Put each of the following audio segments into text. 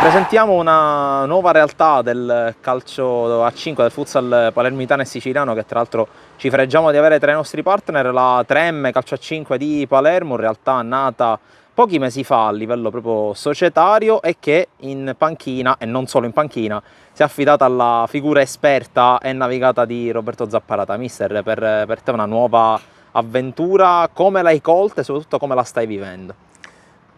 Presentiamo una nuova realtà del calcio a 5, del futsal palermitano e siciliano, che tra l'altro ci fregiamo di avere tra i nostri partner, la 3M Calcio a 5 di Palermo, in realtà nata pochi mesi fa a livello proprio societario e che in panchina, e non solo in panchina, si è affidata alla figura esperta e navigata di Roberto Zapparata. Mister, per te una nuova avventura, come l'hai colta e soprattutto come la stai vivendo?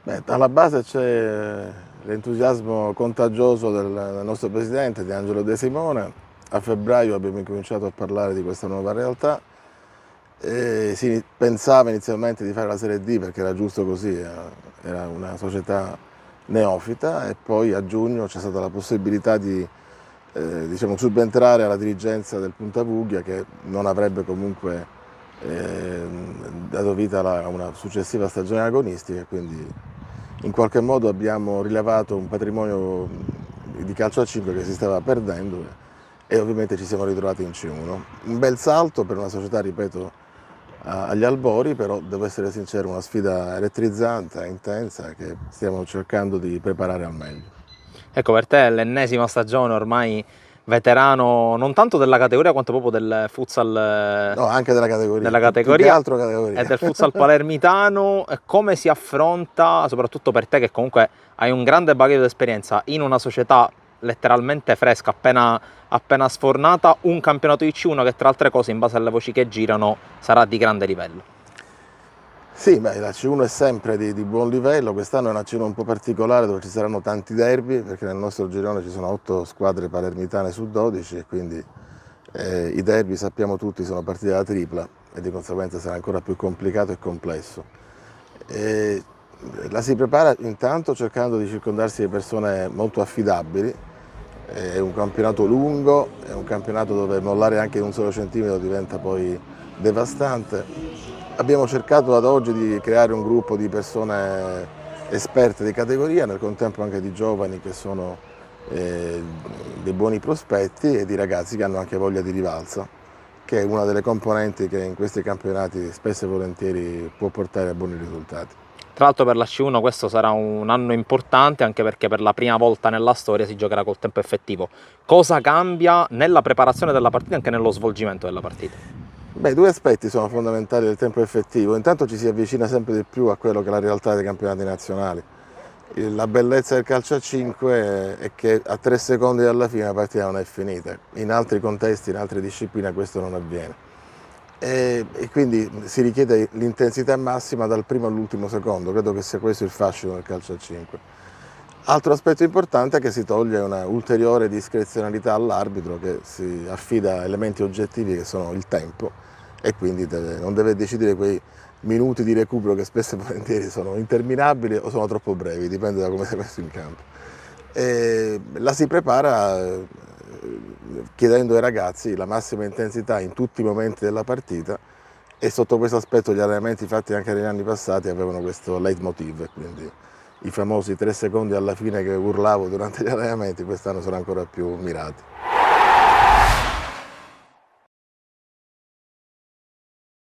Beh, alla base c'è l'entusiasmo contagioso del nostro presidente, di Angelo De Simone. A febbraio abbiamo incominciato a parlare di questa nuova realtà e si pensava inizialmente di fare la Serie D perché era giusto così, era una società neofita, e poi a giugno c'è stata la possibilità di diciamo, subentrare alla dirigenza del Punta Vuglia, che non avrebbe comunque dato vita a una successiva stagione agonistica, quindi in qualche modo abbiamo rilevato un patrimonio di calcio a 5 che si stava perdendo e ovviamente ci siamo ritrovati in C1. Un bel salto per una società, ripeto, agli albori, però devo essere sincero, una sfida elettrizzante, intensa, che stiamo cercando di preparare al meglio. Ecco, per te è l'ennesima stagione ormai veterano, non tanto della categoria quanto proprio del futsal, No, anche della della categoria, più che categoria altro e categoria. del futsal palermitano. E come si affronta, soprattutto per te che comunque hai un grande bagaglio di esperienza in una società letteralmente fresca, appena sfornata, un campionato di C1 che tra altre cose, in base alle voci che girano, sarà di grande livello? Sì, beh, la C1 è sempre di buon livello, quest'anno è una C1 un po' particolare dove ci saranno tanti derby, perché nel nostro girone ci sono 8 squadre palermitane su 12 e quindi i derby, sappiamo tutti, sono partite da tripla e di conseguenza sarà ancora più complicato e complesso. E la si prepara intanto cercando di circondarsi di persone molto affidabili. È un campionato lungo, è un campionato dove mollare anche un solo centimetro diventa poi devastante. Abbiamo cercato ad oggi di creare un gruppo di persone esperte di categoria, nel contempo anche di giovani che sono dei buoni prospetti e di ragazzi che hanno anche voglia di rivalsa, che è una delle componenti che in questi campionati spesso e volentieri può portare a buoni risultati. Tra l'altro per la C1 questo sarà un anno importante, anche perché per la prima volta nella storia si giocherà col tempo effettivo. Cosa cambia nella preparazione della partita e anche nello svolgimento della partita? Beh, due aspetti sono fondamentali del tempo effettivo. Intanto ci si avvicina sempre di più a quello che è la realtà dei campionati nazionali. La bellezza del calcio a 5 è che a 3 secondi dalla fine la partita non è finita. In altri contesti, in altre discipline questo non avviene. E quindi si richiede l'intensità massima dal primo all'ultimo secondo. Credo che sia questo il fascino del calcio a 5. Altro aspetto importante è che si toglie una ulteriore discrezionalità all'arbitro, che si affida a elementi oggettivi che sono il tempo e quindi non deve decidere quei minuti di recupero che spesso e volentieri sono interminabili o sono troppo brevi, dipende da come sei messo in campo. E la si prepara chiedendo ai ragazzi la massima intensità in tutti i momenti della partita, e sotto questo aspetto gli allenamenti fatti anche negli anni passati avevano questo leitmotiv, quindi i famosi 3 secondi alla fine che urlavo durante gli allenamenti quest'anno sono ancora più mirati.